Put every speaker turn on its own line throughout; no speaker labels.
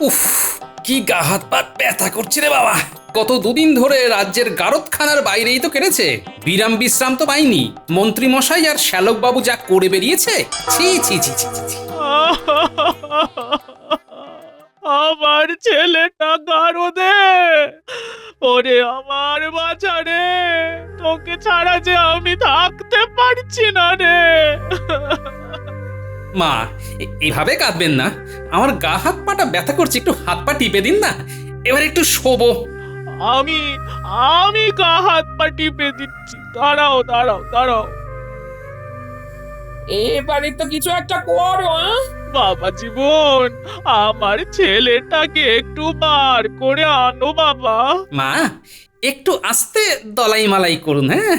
উফ, কি গা হাত পা ব্যথা করছে রে বাবা। গত দুদিন ধরে রাজ্যের গারদখানার বাইরেই তো কেটেছে, বিরাম বিশ্রাম তো পাইনি। মন্ত্রী মশাই আর শ্যালক বাবু যা করে বেরিয়েছে, ছি ছি ছি ছি ছি ছি।
আমার ছেলেটা গারদে, ওরে আমার বাছা রে, তোকে ছাড়া যে আমি থাকতে পারছি না রে।
মা, এভাবে কাঁদবেন না। আমার গা হাত পাটা ব্যথা করছে, একটু হাত পা টিপে দিন না, এবার একটু শোবো।
আমি আমি গা হাত পা টিপে দিচ্ছি, দাঁড়াও দাঁড়াও দাঁড়াও।
এবারে তো কিছু একটা করো।
বাবা জীবন, আমার ছেলেটাকে একটু বার করে আনো বাবা।
মা, একটু আস্তে দলাই মালাই করুন। হ্যাঁ,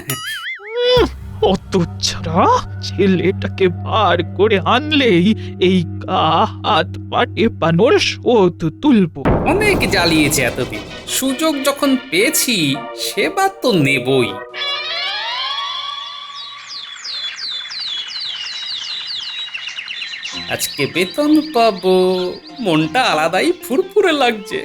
অত ছাড়া ছেলেটাকে বার করে আনলেই এই গা হাত পা টেপানোর শোধ তুলবো।
অনেক জ্বালিয়েছে এতদিন, সুযোগ যখন পেয়েছি সেবার তো নেবই। আজকে বেতন পাবো, মনটা আলাদাই ফুরফুরে লাগছে।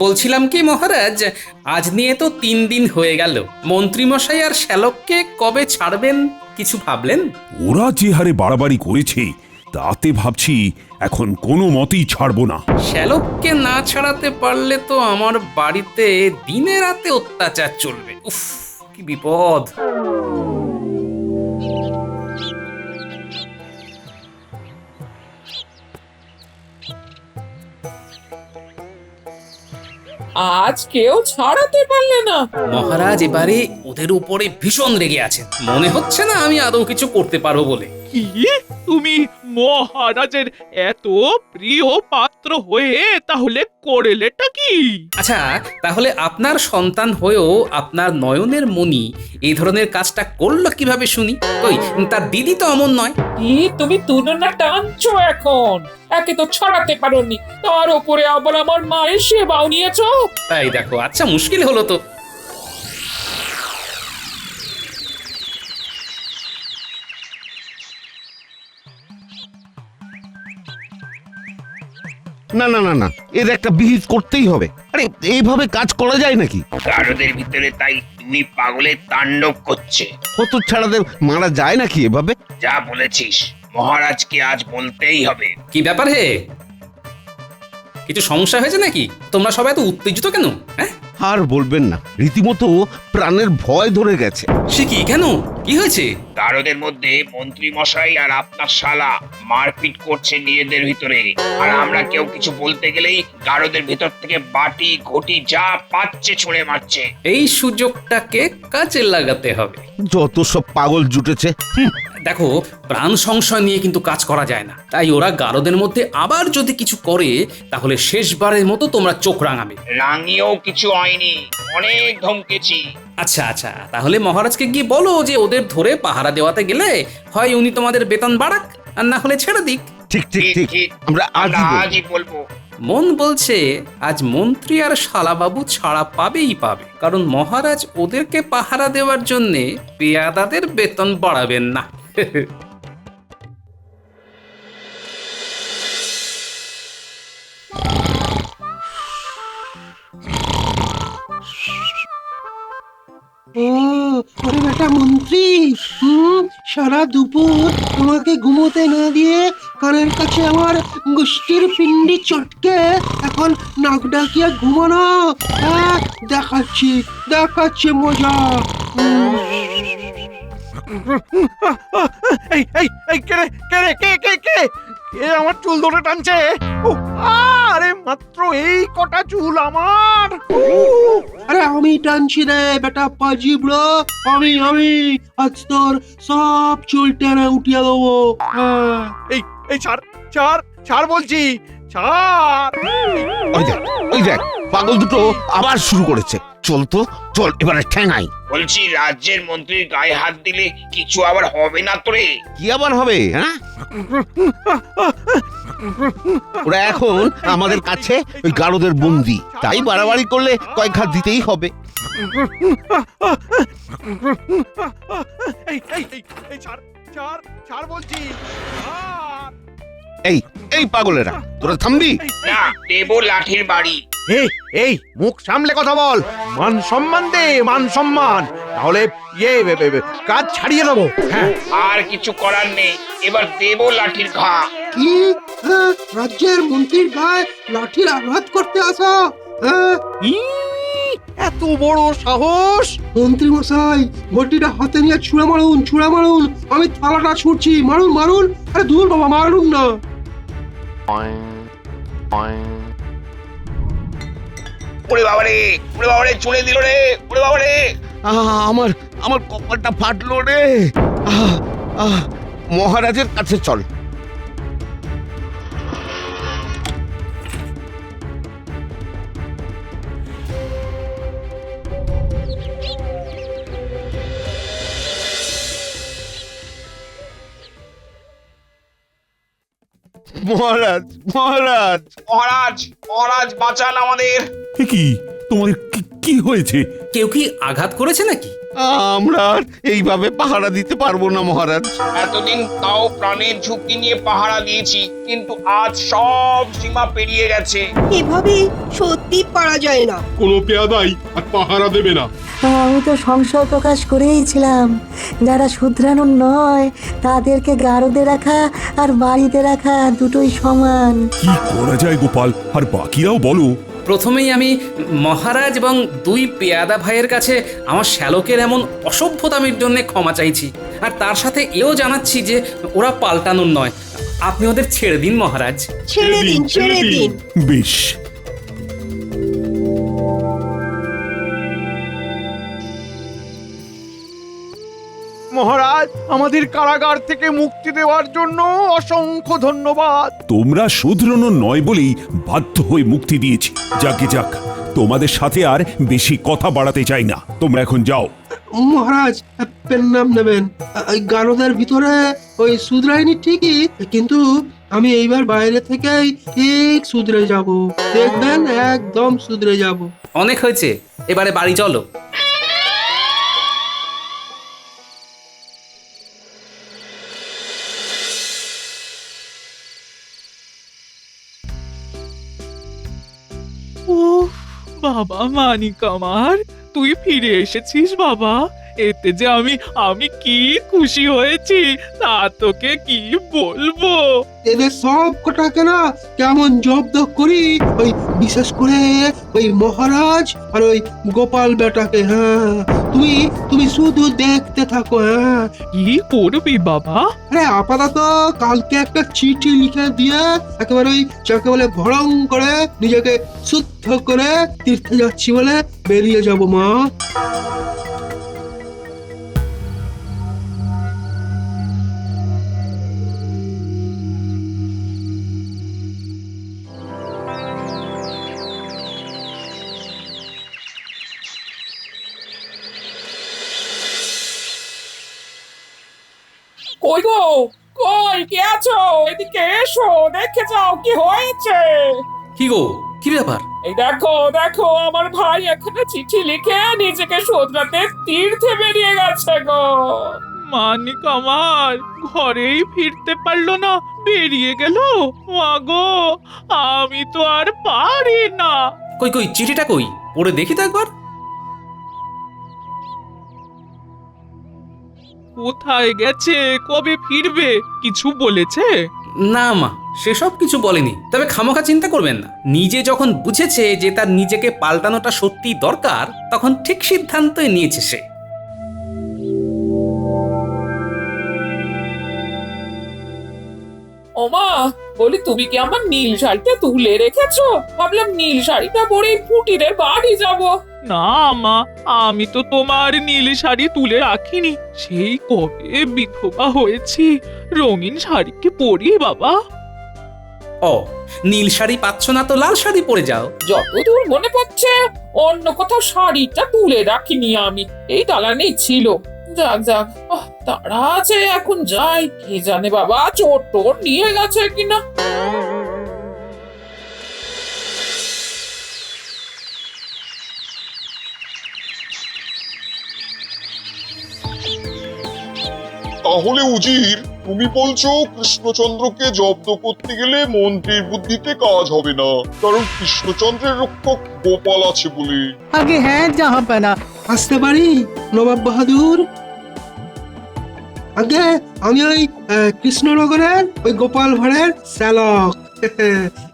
বলছিলাম কি মহারাজ, আজ নিয়ে তো 3 দিন হয়ে গেল। মন্ত্রীমশাই আর শ্যালককে কবে ছাড়বেন কিছু ভাবলেন?
ওরা যে হারে বাড়াবাড়ি করেছে তাতে ভাবছি এখন কোনো মতেই ছাড়বো না।
শ্যালককে না ছাড়াতে পারলে তো আমার বাড়িতে দিনে রাতে অত্যাচার চলবে। উফ, কি বিপদ।
আজ কেউ ছাড়াতে পারলে না?
মহারাজ এবারে ওদের উপরে ভীষণ রেগে আছেন। মনে হচ্ছে না আমি আদৌ কিছু করতে পারবো বলে।
কি, তুমি মহারাজের এত প্রিয় পাত্র হয়ে তাহলে করেলেটা কি?
আচ্ছা, তাহলে আপনার সন্তান হয়েও আপনার নয়নের মণি এই ধরনের কাজটা করলো কিভাবে শুনি? কই, তার দিদি তো অমন নয়।
কি তুমি তুলনা টানছো এখন? একে তো ছাড়াতে পারোনি, তার উপরে আবার আমার মায়ের সেবাও নিয়েছো।
তাই দেখো, আচ্ছা মুশকিল হলো তো।
না না না না, এর একটা বিহিত করতেই হবে। আরে এইভাবে কাজ করা যায় নাকি?
গারদের ভিতরে তাই 2 পাগলের তাণ্ডব করছে।
হত ছাড়াদের মারা যায় নাকি এভাবে?
যা বলেছিস, মহারাজকে আজ বলতেই হবে।
কি ব্যাপার হে? কিছু সমস্যা হয়েছে নাকি? তোমরা সবাই এত উত্তেজিত কেন? হ্যাঁ,
আর বলবেন না, রীতিমতো প্রাণের ভয় ধরে গেছে।
সে কি, কেন, কি হয়েছে?
গারদের মধ্যে মন্ত্রী মশাই আর আপনার শালা মারপিট করছে নিজেদের ভিতরে, আর আমরা কেউ কিছু বলতে গেলেই গারদের ভিতর থেকে বাটি ঘটি যা পাচ্ছে ছুঁড়ে মারছে।
এই সুযোগটাকে কাজে লাগাতে হবে।
যত সব পাগল জুটেছে।
দেখো, প্রাণ সংশয় নিয়ে কিন্তু কাজ করা যায় না। তাই ওরা গারদের মধ্যে আবার যদি কিছু করে তাহলে শেষবারের মতো তোমরা চোখ রাঙাবে।
রাঙিয়েও কিছু হয়নি, অনেক ধমকেছি।
আচ্ছা আচ্ছা, তাহলে মহারাজকে গিয়ে বলো যে ওদের ধরে পাহারা দেওয়াতে গেলে হয় উনি তোমাদের বেতন বাড়াক, আর না হলে ছেড়ে দিক।
ঠিক ঠিক ঠিক, আমরা
আজই বলবো।
মন বলছে আজ মন্ত্রী আর শালাবাবু ছাড়া পাবেই পাবে, কারণ মহারাজ ওদেরকে পাহারা দেওয়ার জন্যে পেয়াদাদের বেতন বাড়াবেন না।
ওরে বেটা মন্ত্রী, সারা দুপুর তোমাকে ঘুমোতে না দিয়ে কানের কাছে আমার গোষ্ঠীর পিন্ডি চটকে এখন নাক ডাকিয়ে ঘুমানো। দেখাচ্ছি দেখাচ্ছি মজা।
এই এই এই কে রে, কে রে, কে কে কে কে আমার চুল ধরে টানছে? আরে মাত্র এই কটা চুল আমার।
আরে আমি টানছি রে বেটা পাজি ব্রো, আমি আজ তোর সব চুল টেনে উঠিয়ে দেবো।
এই এই ছাড় ছাড় ছাড় বলছি, ছাড়।
ওই দেখ, ওই দেখ, পাগল দুটো আবার শুরু করেছে। চল তো চল, এবারে ঠ্যাঙাই।
বলছি, রাজ্যের মন্ত্রীর গায়ে হাত দিলে কিছু আবার হবে না তোরে?
কি আবার হবে? হ্যাঁ, ওরা এখন আমাদের কাছে ওই গারদের বন্দি, তাই বাড়াবাড়ি করলে কয়েক হাত দিতেই হবে।
এই ছাড় ছাড় ছাড় বলছি ছাড়।
এই এই পাগলেরা তোরা থামবি?
না, দেব লাঠির বাড়ি।
এই মুখ সামলে কথা বল, মান সম্মান দে, মান সম্মান, তাহলে কাজ ছাড়িয়ে দেবো। হ্যাঁ,
আর কিছু করার নেই, এবার দেব লাঠির ঘা।
কি? হ্যাঁ, রাজ্যের মন্ত্রীর গায়ে লাঠির আঘাত করতে আসা? হ্যাঁ,
ই, এত বড় সাহস!
মন্ত্রী মশাই, ঘটিটা হাতে নিয়ে ছুঁড়ে মারুন, ছুঁড়ে মারুন। আমি থালাটা ছুটছি, মারুন মারুন। আরে দূর বাবা, মারুন না।
ওরে বাবারে, ওরে বাবারে, চলে দিল রে, ওরে বাবারে।
আমার আমার কপালটা ফাটলো রে। আহ, আহ, মহারাজের কাছে চল। মহারাজ মহারাজ
মহারাজ, মহারাজ বাঁচান আমাদের।
এ কি তোমাদের কি হয়েছে?
কেউ কি আঘাত করেছে নাকি?
আমরা আর এইভাবে পাহারা দিতে পারবো না মহারাজ।
এতদিন তাও প্রাণের ঝুঁকি নিয়ে পাহারা দিয়েছি, কিন্তু আজ সব সীমা পেরিয়ে গেছে।
এভাবে সত্যি পারা যায় না।
কোনো পেয়াদাই আর পাহারা দেবে না।
আমি তো সংশয় প্রকাশ করেইছিলাম, যারা শুধরানোর নয় তাদেরকে গারদে রাখা আর বাড়িতে রাখা দুটোই সমান।
কি করা যায় গোপাল? আর বাকিরাও বলো।
প্রথমেই আমি মহারাজ এবং দুই পেয়াদা ভাইয়ের কাছে আমার শ্যালকের এমন অসভ্যতামির জন্য ক্ষমা চাইছি, আর তার সাথে এও জানাচ্ছি যে ওরা পাল্টানোর নয়। আপনি ওদের ছেড়ে দিন মহারাজ।
ছেড়ে দিন, ছেড়ে দিন।
বেশ।
মহারাজ, আমাদের কারাগার থেকে মুক্তি দেওয়ার জন্য অসংখ্য ধন্যবাদ।
তোমরা শুধরানো নয় বলেই বাধ্য হয়ে মুক্তি দিয়েছি। যাকে যাক, তোমাদের সাথে আর বেশি কথা বাড়াতে চাই না। তোমরা এখন যাও।
মহারাজ, পেন নাম নেবেন। ওই গারদের ভিতরে ওই শুধরাইনি ঠিকই, কিন্তু আমি এইবার বাইরে থেকেই ঠিক শুধরে যাব। দেখবেন, একদম শুধরে যাব।
অনেক হয়েছে, এবারে বাড়ি চলো।
ও বাবা মানিক আমার, তুই ফিরে এসেছিস বাবা। এতে যে আমি কি খুশি হয়েছি তা তোকে কি বলবো।
এদের সব কটাকে না কেমন জব্দ করি, ওই বিশেষ করে ওই মহারাজ আর ওই গোপাল বেটাকে। হ্যাঁ, তুমি তুমি শুধু দেখতে থাকো। হ্যাঁ,
কি করবি বাবা?
আরে আপাতত কালকে একটা চিঠি লিখে দিয়ে একেবারে ওই যাকে বলে ভরং করে নিজেকে শুদ্ধ করে তীর্থে যাচ্ছি বলে বেরিয়ে যাব মা।
কই গো, কই কে আছো? এদিকে এসো, দেখে যাও কি হয়েছে।
কি গো, কি ব্যাপার?
এই দেখো দেখো, আমার ভাই এখানে চিঠি লিখে নিজেকে শোধরাতে তীর্থে বেরিয়ে গেছে গো। মানিক আমার ঘরেই ফিরতে পারলো না, বেরিয়ে গেল। মাগো, আমি তো আর পারি না।
কই কই, চিঠিটা কই? পড়ে দেখি তো একবার।
কোথায় গেছে, কবে ফিরবে, কিছু বলেছে?
না মা, সেসব কিছু বলেনি। তবে খামোখা চিন্তা করবেন না, নিজে যখন বুঝেছে যে তার নিজেকে পাল্টানোটা সত্যি দরকার, তখন ঠিক সিদ্ধান্তই নিয়েছে সে।
ওমা, বলি তুমি কি আমার নীল শাড়িটা তুলে রেখেছো? ভাবলাম নীল শাড়িটা পরেই ফুটিদের বাড়ি যাব। না মা, আমি তো তোমার নীল শাড়ি তুলে রাখিনি। সেই কবে বিধবা হয়েছি, রঙিন শাড়ি কি পরি বাবা?
ও, নীল শাড়ি পাচ্ছ না তো লাল শাড়ি পরে যাও।
যতদূর মনে পড়ছে অন্য কোথাও শাড়িটা তুলে রাখিনি আমি, এই দালানেই ছিল। যাক যাক, তারা আছে, এখন যাই। কি জানে বাবা, চোর টোর নিয়ে গেছে কিনা।
তাহলে উজির তুমি বলছো কৃষ্ণচন্দ্রকে জব্দ করতে গেলে মন্ত্রীর বুদ্ধিতে কাজ হবে না, কারণ কৃষ্ণচন্দ্রের রক্ষক গোপাল আছে বলে।
আগে হ্যাঁ জাহাপানা। আসতে পারি নবাব বাহাদুর? আগে আমি ওই কৃষ্ণনগরের ওই গোপাল ভাঁড়ের শ্যালক।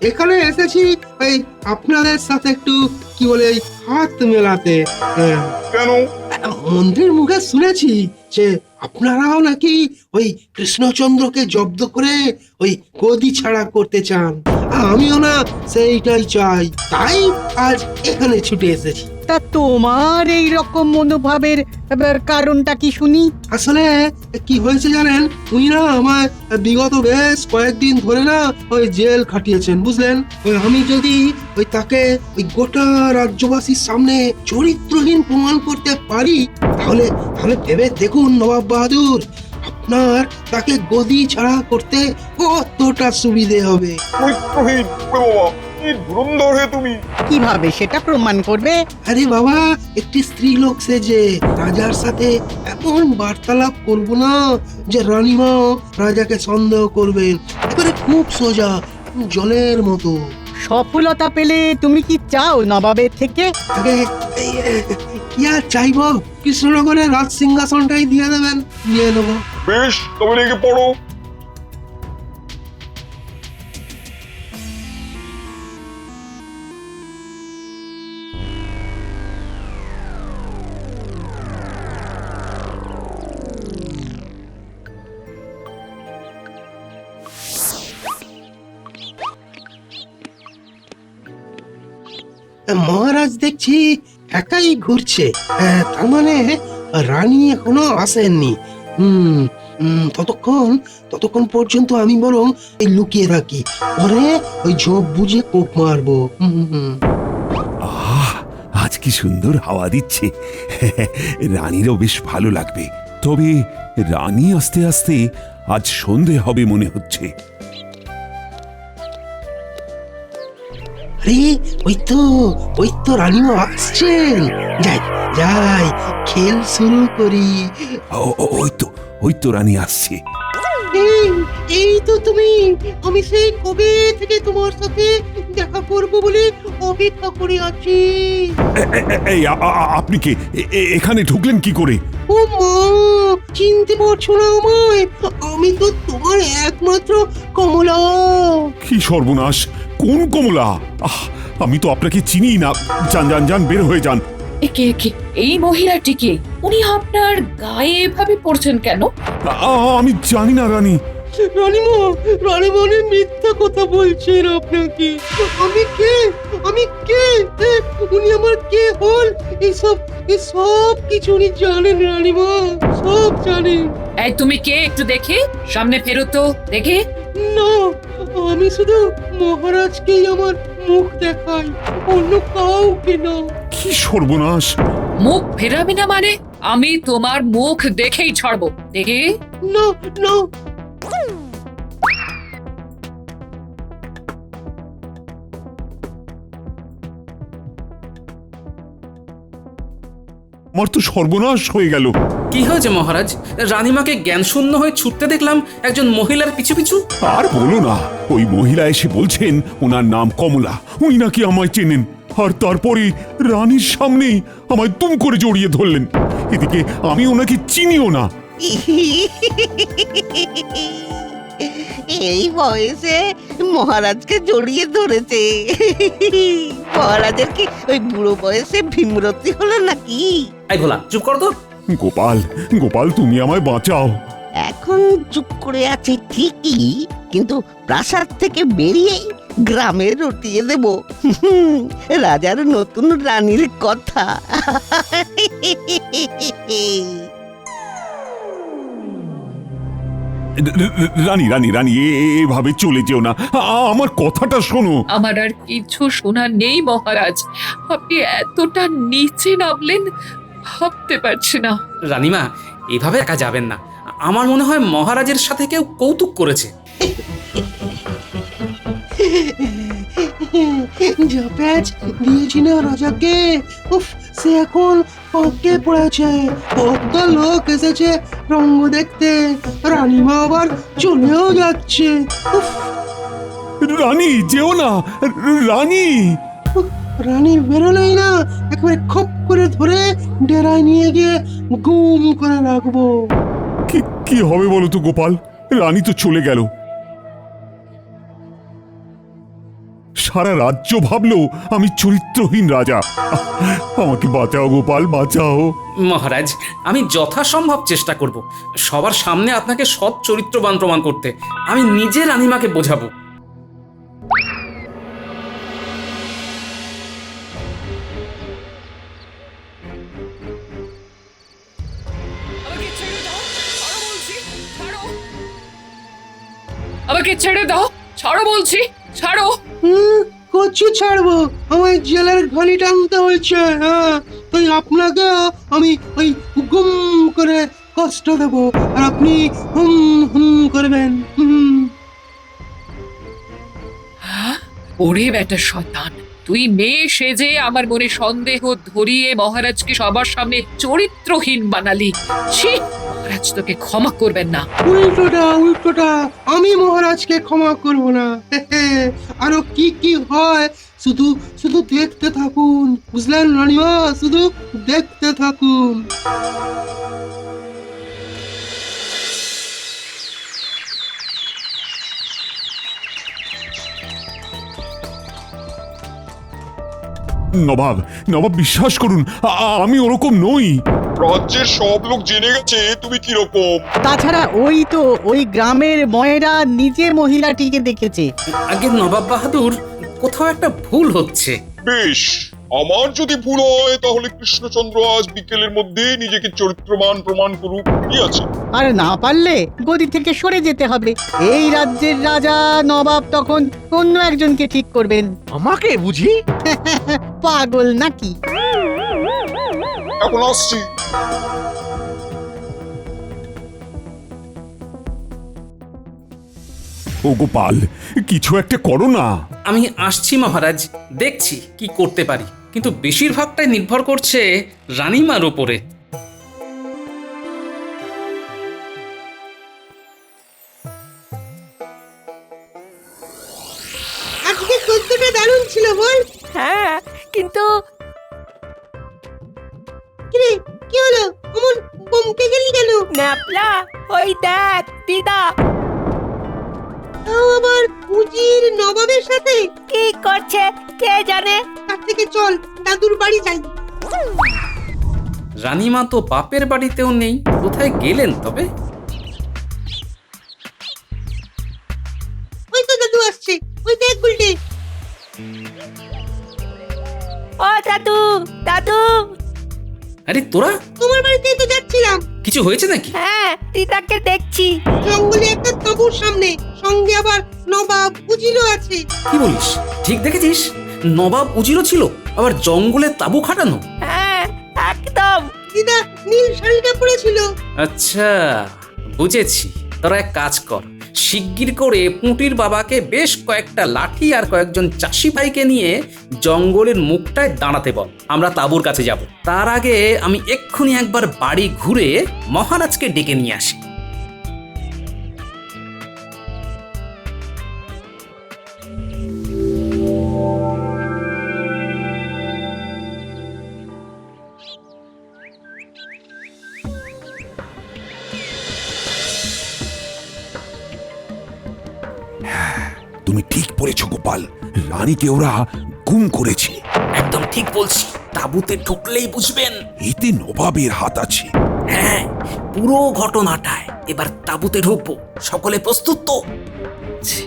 এখানে এসেছি ওই আপনাদের সাথে একটু কি বলে ওই হাত মেলাতে।
কেন?
মন্ত্রীর মুখে শুনেছি যে আপনারাও নাকি ওই কৃষ্ণচন্দ্রকে জব্দ করে ওই গদি ছাড়া করতে চান। আমিও না সেইটাই চাই, তাই আজ এখানে ছুটে এসেছি।
তা তোমার এই রকম মনোভাবের কারণটা কি শুনি?
আসলে কি হয়েছে জানেন, উনি না আমার বিগত বেশ কয়েকদিন ধরে না ওই জেল খাটিয়েছেন, বুঝলেন। ওই আমি যদি ওই তাকে ওই গোটা রাজ্যবাসীর সামনে চরিত্রহীন প্রমাণ করতে পারি, তাহলে তাহলে ভেবে দেখুন নবাব বাহাদুর, আপনার তাকে গদি ছাড়া করতে কতটা সুবিধে হবে।
চরিত্রহীন? বাবা, কি ধুরন্ধর হে তুমি!
কিভাবে সেটা প্রমাণ করবে?
আরে বাবা, একটি স্ত্রী লোক সেজে রাজার সাথে এমন বার্তালাপ করবো না যে রানীমা রাজাকে সন্দেহ করবেন। এবারে খুব সোজা, জলের মতো।
সফলতা পেলে তুমি কি চাও নবাবের থেকে?
আগে কি আর চাইবো, কৃষ্ণনগরের রাজ সিংহাসনটাই দিয়ে দেবেন, নিয়ে নেবো।
বেশ, তবে লেগে পড়ো।
মহারাজ দেখছি একাই ঘুরছে, তার মানে রানী এখনো আসেননি। ততক্ষণ পর্যন্ত আমি বরং এই লুকিয়ে থাকি, পরে ওই ঝোপ বুঝে কোপ মারবো।
আহ, আজ কি সুন্দর হাওয়া দিচ্ছে। রানীরও বেশ ভালো লাগবে। তবে রানী আস্তে আস্তে আজ সন্ধে হবে মনে হচ্ছে।
আরে ওই তো রানীমা আসছেন। যাই যাই, খেল শুরু করি।
ওই তো রানী আসছে।
এই তো তুমি। আমি সেই কবে থেকে তোমার সাথে দেখা করব বলে অপেক্ষা করে আছি।
এই আপনি কে এখানে ঢুকলেন কি করে?
ও মা, চিনতে পারছো না আমায়? আমি তো তোমার একমাত্র কমলা।
কি সর্বনাশ! কোন কমলা? আমি তো আপনাকে চিনি না। যান বের হয়ে যান।
একে এই মহিলাটিকে, উনি আপনার গায়ে এভাবে পড়ছেন কেন?
আমি জানি না রানী।
রানীমা মিথ্যা কথা বলছেন আপনাকে। আমি কে উনি আমার কে হল, এসব কিছু উনি জানেন রানীমা, সব জানেন।
এই তুমি কে একটু দেখি, সামনে ফেরো তো দেখে।
না, আমি শুধু মহারাজকেই আমার মুখ দেখাই, অন্য কাউকে না।
কি সর্বনাশ!
মুখ ফেরাবি না মানে? আমি তোমার মুখ দেখেই ছাড়বো, দেখে।
না না,
আমার তো সর্বনাশ হয়ে গেল।
কি হয়েছে মহারাজ? রানীমাকে জ্ঞান শূন্য হয়ে ছুটতে দেখলাম একজন মহিলার পিছু পিছু।
আর বলো না, ওই মহিলা এসে বলছেন ওনার নাম কমলা, উনি নাকি আমায় চেনেন। আর তারপরে রানীর সামনেই আমায় তুম করে জড়িয়ে ধরলেন। এদিকে আমি ওনাকে চিনিও না।
এই বয়সে মহারাজকে জড়িয়ে ধরেছে। মহারাজের কি ওই বুড়ো বয়সে ভীমরতি হলো নাকি?
এই ভোলা, চুপ কর তো।
গোপাল তুমি আমায় বাঁচাও।
এখন চুপ করে আছে ঠিকই, কিন্তু প্রাসাদ থেকে বেরিয়েই গ্রামে রটিয়ে দেব রাজার নতুন রানীর কথা।
রানী এভাবে চলে যেও না, আমার কথাটা শোনো।
আমার আর কিছু শোনার নেই মহারাজ, আপনি এতটা নিচে নামলেন ভাবতে পারছি না।
রানীমা, এভাবে একা যাবেন না। আমার মনে হয় মহারাজের সাথে কেউ কৌতুক করেছে।
যা প্যাচ দিয়েছি না রাজাকে, উফ, সে এখন পাকে পড়েছে। কত লোক এসেছে রঙ্গ দেখতে, রানীমা আবার চলেও যাচ্ছে। উফ,
রানী যেও না, রানী।
রানী বেরোলেই না একেবারে খপ করে ধরে ডেরায় নিয়ে গিয়ে গুম করে রাখবো।
কি হবে বলো তো গোপাল, রানী তো চলে গেল। সারা রাজ্য ভাবলো আমি চরিত্রহীন রাজা। আমাকে বাঁচাও গোপাল, বাঁচাও।
মহারাজ, আমি যথাসম্ভব চেষ্টা করব সবার সামনে আপনাকে সৎ চরিত্রবান প্রমাণ করতে। আমি নিজে রানীমাকে বোঝাবো।
আমাকে ছেড়ে দাও, ছাড়ো বলছি, ছাড়ো।
কচু ছাড়বো, আমায় জেলের ঘড়ি টানতে হয়েছে। হ্যাঁ, তাই আপনাকে আমি ওই গুম করে কষ্ট দেব, আর আপনি হুম হুম করবেন। হুম।
ওরে বেটা শয়তান, তুই মেয়ে সেজে আমার মনে সন্দেহ ধরিয়ে মহারাজকে সবার সামনে চরিত্রহীন বানালি। ছি, মহারাজ তোকে ক্ষমা করবেন না।
উল্টোটা আমি মহারাজকে ক্ষমা করব না। আরো কি কি হয় শুধু শুধু দেখতে থাকুন, বুঝলেন রানীমা? শুধু দেখতে থাকুন।
নবাব, নবাব বিশ্বাস করুন, আমি ওরকম নই।
রাজ্যের সব লোক জেনে গেছে তুমি কিরকম।
তাছাড়া ওই গ্রামের ময়েরা নিজে মহিলাটিকে দেখেছে।
আগে নবাব বাহাদুর, কোথাও একটা ভুল হচ্ছে।
বেশ, আমার যদি ভুল হয় তাহলে কৃষ্ণচন্দ্র আজ বিকেলের মধ্যে নিজেকে চরিত্রবান প্রমাণ করুক। কি আছে?
আর না পারলে গদি থেকে সরে যেতে হবে। এই রাজ্যের রাজা নবাব তখন অন্য একজনকে ঠিক করবেন।
আমাকে বুঝি?
পাগল নাকি?
এখন আসছি।
ও গোপাল, কিছু একটা করো না।
আমি আসছি মহারাজ, দেখছি কি করতে পারি, কিন্তু বেশিরভাগটাই নির্ভর করছে রানীমার উপরে।
আজকে কতটা দারুণ ছিল বল?
হ্যাঁ, কিন্তু
কিরে, কি হলো? অমন বমকে গেলি কেন?
ন্যাপলা, ওই দেখ দিদা
তাও আবার উজির নবাবের সাথে
কি করছে কে জানে।
তার থেকে চল দাদুর বাড়ি যাই।
রানীমা তো বাপের বাড়িতেও নেই, কোথায় গেলেন তবে?
ওই তো দাদু আসছে, ওই দেখ গুলটে।
ও দাদু, দাদু।
আরে তোরা,
তোমার বাড়িতেই তো যাচ্ছিলাম।
কিছু হয়েছে নাকি?
হ্যাঁ, দিদাকে দেখছি।
জঙ্গলে একটা তাঁবুর সামনে, সঙ্গে আবার নবাব উজিরও আছে।
কি বলিস? ঠিক দেখেছিস? নবাব উজিরও ছিল, আবার জঙ্গলে তাঁবু খাটানো?
হ্যাঁ, একদম।
দিদা নীল শাড়িটা পরেছিল।
আচ্ছা, বুঝেছি। তোরা এক কাজ কর, শিগগির করে পুঁটির বাবাকে বেশ কয়েকটা লাঠি আর কয়েকজন চাষি ভাইকে নিয়ে জঙ্গলের মুখটায় দাঁড়াতে বল। আমরা তাঁবুর কাছে যাব। তার আগে আমি এক্ষুনি একবার বাড়ি ঘুরে মহারাজকে ডেকে নিয়ে আসি।
তুমি ঠিক বলেছ গোপাল, রানীকে ওরা গুম করেছে।
একদম ঠিক বলছি, তাঁবুতে ঢুকলেই বুঝবেন
এতে নবাবের হাত আছে।
হ্যাঁ, পুরো ঘটনাটায় এবার তাঁবুতে ঢুকবো। সকলে প্রস্তুত তো?
ছি,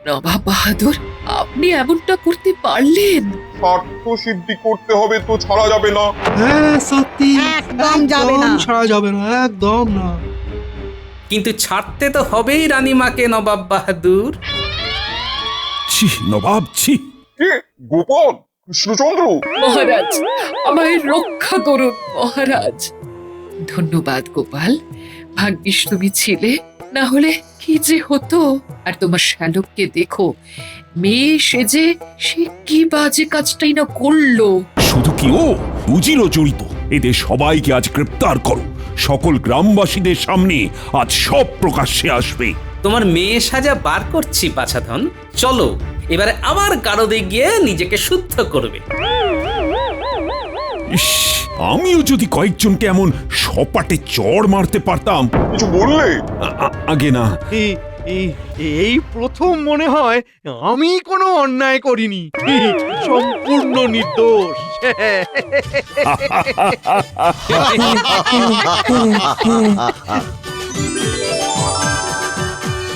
নবাব বাহাদুর, আপনি এমনটা করতে পারলেন?
স্বার্থ সিদ্ধি করতে হবে তো ছাড়া যাবে না।
হ্যাঁ সত্যি,
একদম যাবে না।
ছাড়া যাবে না, একদম না।
কিন্তু ছাড়তে তো হবেই রানীমাকে নবাব বাহাদুর।
ছি নবাব, ছি।
কে? গোপাল? কৃষ্ণচন্দ্র?
মহারাজ, আমায় রক্ষা করুন মহারাজ। ধন্যবাদ গোপাল, ভাগ্যিস তুমি ছিলে, না হলে কি যে হতো। আর তোমার শ্যালককে দেখো, মেয়ে সেজে সে কি বাজে কাজটাই না করলো।
শুধু কি ও, বুঝিল জড়িত। এদের সবাইকে আজ গ্রেপ্তার করো। সকল গ্রামবাসীদের সামনে আজ সব প্রকাশ্যে আসবে।
তোমার মেয়ে সাজা বার করছি পাছাধন, চলো এবারে আমার গারদে গিয়ে নিজেকে শুদ্ধ করবে।
ইস, আমিও যদি কয়েকজনকে এমন সপাটে চড় মারতে পারতাম।
কিছু বললে?
আগে না।
এই প্রথম মনে হয় আমি কোনো অন্যায় করিনি, সম্পূর্ণ নির্দোষ।